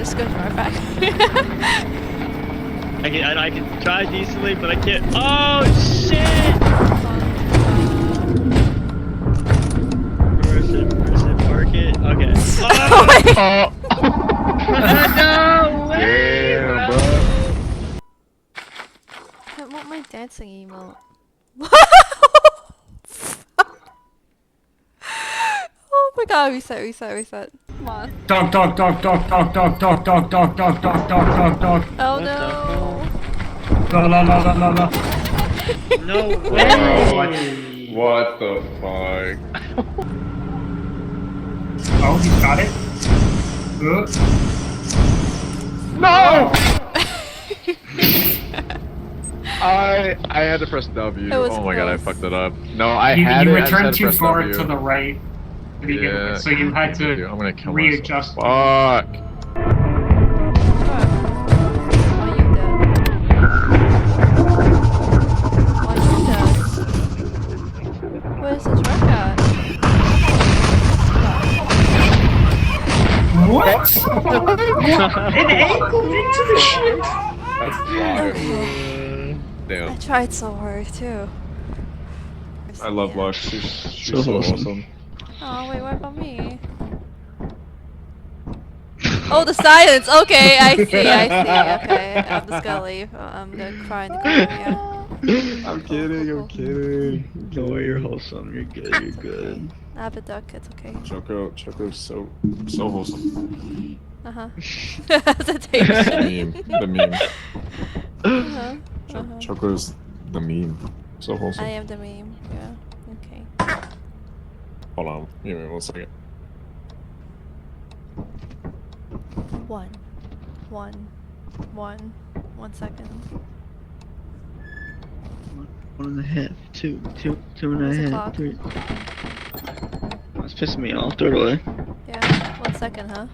just go right back. I can drive decently, but I can't. Oh shit! Reverse it, park it. Okay. Oh! No way! Yeah, bro. I want my dancing emote. Oh my god, reset. Come on. Dog. Oh What no. La. No Oh, way! What the fuck? Oh, he's got it. No! I had to press W. It was Oh my god, I close. fucked it up. No, I You had it. I just returned had to too press far W. to the right to begin Yeah. with, so you had Dude, to I'm gonna kill readjust. myself. Fuck. Why you dead? Why you dead? Where's the truck at? What? It angled into the shit. That's wild. I Damn. tried so hard too. I love Lux. She's so awesome. Oh wait, what about me? Oh, the silence. Okay, I see. Okay, I'm just gonna leave. I'm gonna cry in the corner. Yeah. I'm kidding. Don't worry, you're wholesome. You're good. I have a duck. It's okay. Choco's so wholesome. Hesitation. The meme. Uh-huh. Choco's the meme. So wholesome. I am the meme. Yeah. Okay. Hold on. Give me 1 second. One second. 1.5, two and a What's the half, clock? 3. It's pissing me off. Throw it away. Yeah. 1 second, huh?